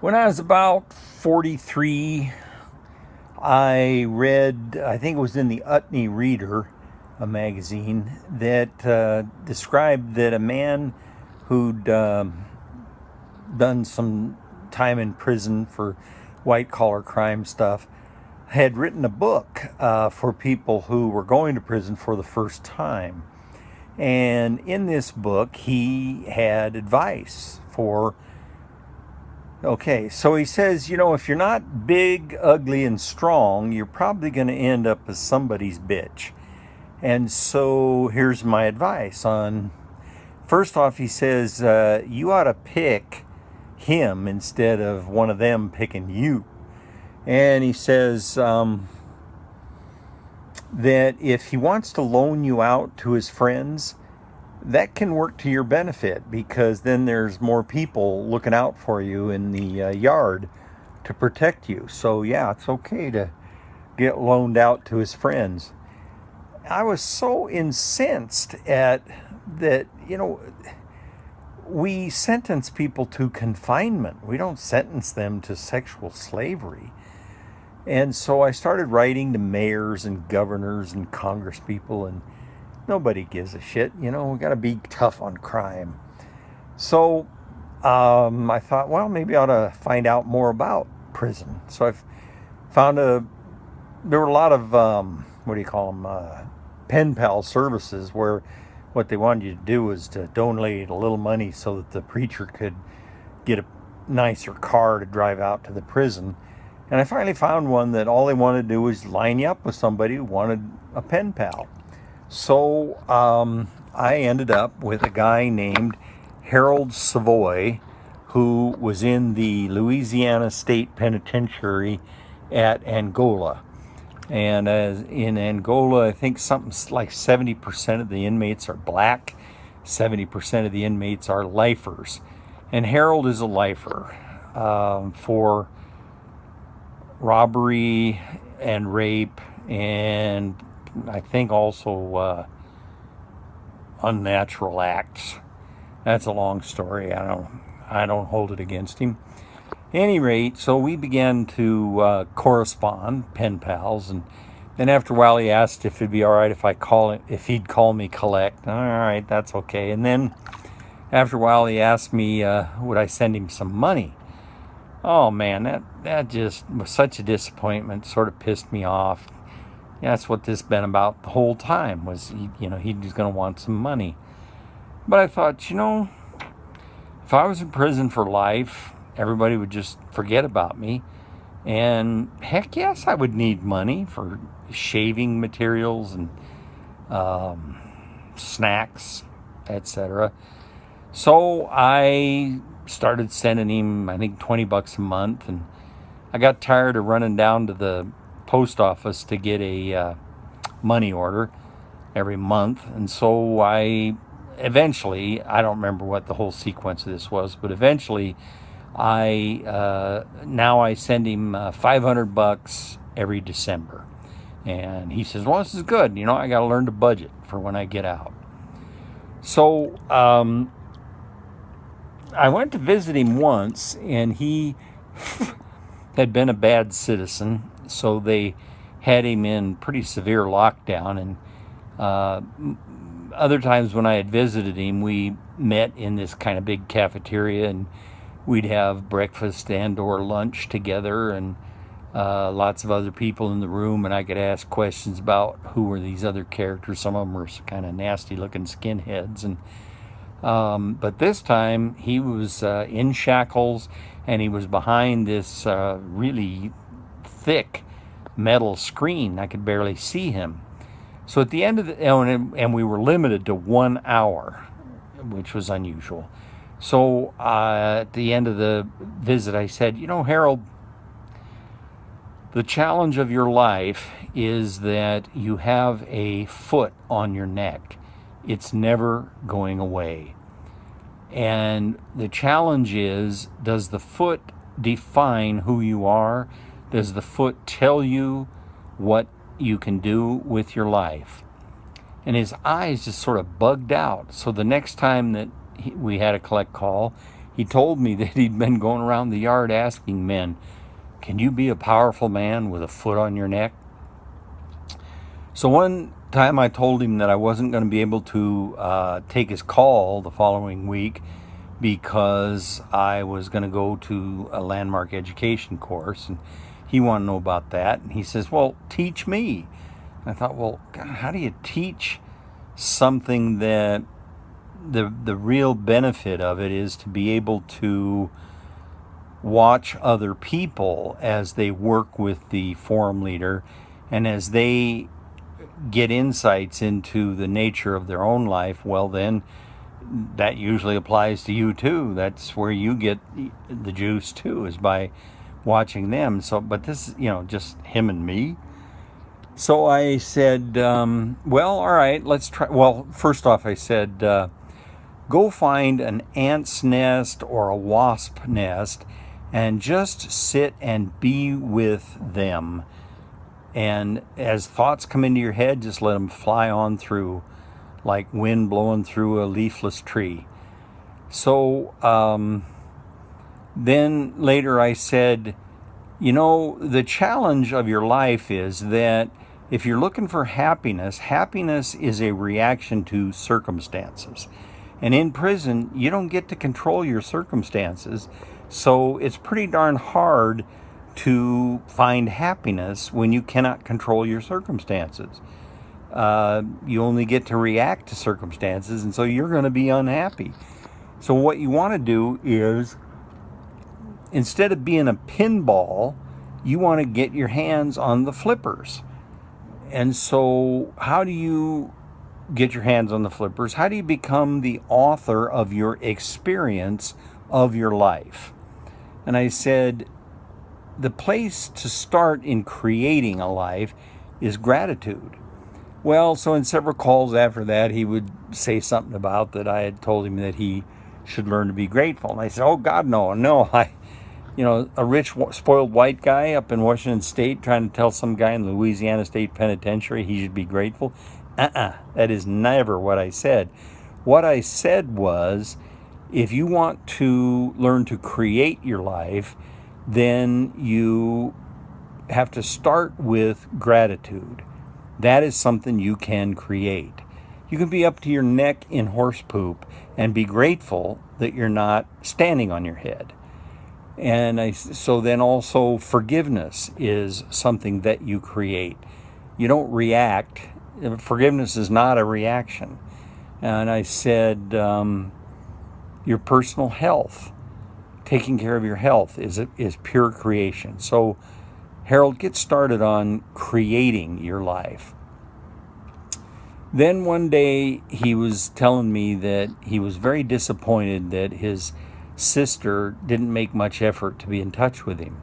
When I was about 43, I read, I think it was in the Utne Reader, a magazine, that described that a man who'd done some time in prison for white collar crime stuff had written a book for people who were going to prison for the first time. And in this book, he had advice for, okay, so he says, if you're not big, ugly, and strong, you're probably going to end up as somebody's bitch. And so here's my advice on, first off, he says, you ought to pick him instead of one of them picking you. And he says that if he wants to loan you out to his friends, that can work to your benefit, because then there's more people looking out for you in the yard to protect you. So yeah, it's okay to get loaned out to his friends. I was so incensed at that, we sentence people to confinement. We don't sentence them to sexual slavery. And so I started writing to mayors and governors and congresspeople, and nobody gives a shit. We got to be tough on crime. So I thought, well, maybe I ought to find out more about prison. So I found there were a lot of, pen pal services, where what they wanted you to do was to donate a little money so that the preacher could get a nicer car to drive out to the prison. And I finally found one that all they wanted to do was line you up with somebody who wanted a pen pal. So I ended up with a guy named Harold Savoy, who was in the Louisiana State Penitentiary at Angola. And in Angola, I think something like 70% of the inmates are black, 70% of the inmates are lifers. And Harold is a lifer for robbery and rape, and I think also unnatural acts. That's a long story. I don't hold it against him. At any rate, so we began to correspond, pen pals, and then after a while he asked if it'd be all right if he'd call me collect. All right, that's okay. And then after a while he asked me would I send him some money. Oh man, that just was such a disappointment. Sort of pissed me off. That's what this been about the whole time, was he was going to want some money. But I thought, if I was in prison for life, everybody would just forget about me. And heck yes, I would need money for shaving materials and snacks, etc. So I started sending him, I think, $20 a month. And I got tired of running down to the post office to get a money order every month. And so I don't remember what the whole sequence of this was, but eventually now I send him $500 every December. And he says, well, this is good. I got to learn to budget for when I get out. So I went to visit him once, and he had been a bad citizen, so they had him in pretty severe lockdown. And other times when I had visited him, we met in this kind of big cafeteria, and we'd have breakfast and or lunch together, and lots of other people in the room, and I could ask questions about who were these other characters. Some of them were kind of nasty looking skinheads, and but this time he was in shackles, and he was behind this really thick metal screen. I could barely see him. So at the end of and we were limited to 1 hour, which was unusual. So at the end of the visit, I said, Harold, the challenge of your life is that you have a foot on your neck. It's never going away. And the challenge is, does the foot define who you are? Does the foot tell you what you can do with your life? And his eyes just sort of bugged out. So the next time that we had a collect call, he told me that he'd been going around the yard asking men, can you be a powerful man with a foot on your neck? So one time I told him that I wasn't going to be able to take his call the following week because I was going to go to a landmark education course, and he wanted to know about that. And he says, well, teach me. And I thought, well, God, how do you teach something that the real benefit of it is to be able to watch other people as they work with the forum leader and as they get insights into the nature of their own life? Well, then that usually applies to you too. That's where you get the juice too, is by watching them. So, but this is, just him and me. So I said, well, all right, let's try. Well, first off, I said, go find an ant's nest or a wasp nest and just sit and be with them. And as thoughts come into your head, just let them fly on through like wind blowing through a leafless tree. So then later I said, the challenge of your life is that if you're looking for happiness, happiness is a reaction to circumstances. And in prison, you don't get to control your circumstances. So it's pretty darn hard to find happiness when you cannot control your circumstances. You only get to react to circumstances, and so you're going to be unhappy. So what you want to do is, instead of being a pinball, you want to get your hands on the flippers. And so how do you get your hands on the flippers? How do you become the author of your experience of your life? And I said, the place to start in creating a life is gratitude. Well, so in several calls after that, he would say something about that I had told him that he should learn to be grateful. And I said, oh, God, no. A rich, spoiled white guy up in Washington State trying to tell some guy in the Louisiana State Penitentiary he should be grateful. That is never what I said. What I said was, if you want to learn to create your life, then you have to start with gratitude. That is something you can create. You can be up to your neck in horse poop and be grateful that you're not standing on your head. And so then also forgiveness is something that you create. You don't react. Forgiveness is not a reaction. And I said, your personal health, taking care of your health is pure creation. So Harold, get started on creating your life. Then one day he was telling me that he was very disappointed that his sister didn't make much effort to be in touch with him.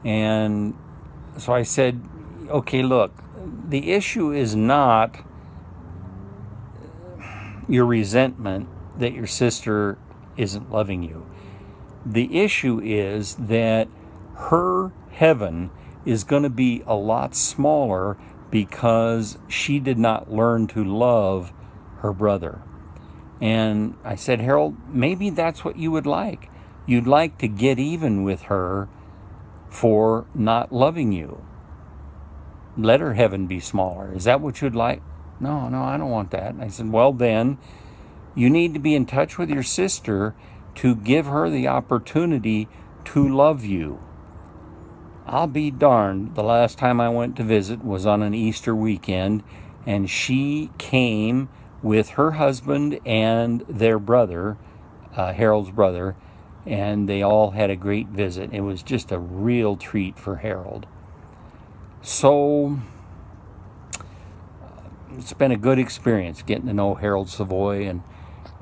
And so I said, okay, look, the issue is not your resentment that your sister isn't loving you. The issue is that her heaven is going to be a lot smaller because she did not learn to love her brother. And I said, Harold, maybe that's what you would like. You'd like to get even with her for not loving you. Let her heaven be smaller. Is that what you'd like? No, I don't want that. And I said, well, then you need to be in touch with your sister to give her the opportunity to love you. I'll be darned, the last time I went to visit was on an Easter weekend, and she came with her husband and their brother, Harold's brother, and they all had a great visit. It was just a real treat for Harold. So it's been a good experience getting to know Harold Savoy, and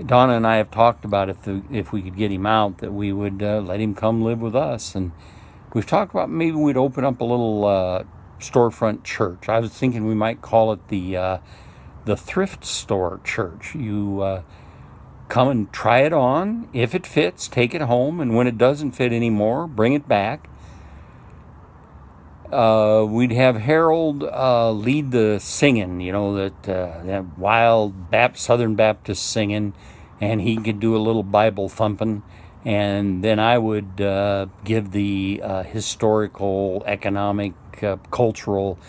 Donna and I have talked about if we could get him out, that we would let him come live with us. And we've talked about maybe we'd open up a little storefront church. I was thinking we might call it the thrift store church. You come and try it on. If it fits, take it home. And when it doesn't fit anymore, bring it back. We'd have Harold lead the singing, that wild Southern Baptist singing, and he could do a little Bible thumping. And then I would give the historical, economic, cultural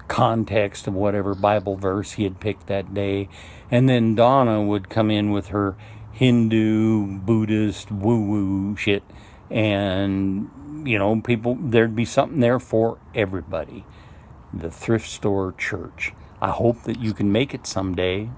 context of whatever Bible verse he had picked that day. And then Donna would come in with her Hindu, Buddhist, woo-woo shit. And, people, there'd be something there for everybody. The Thrift Store Church. I hope that you can make it someday.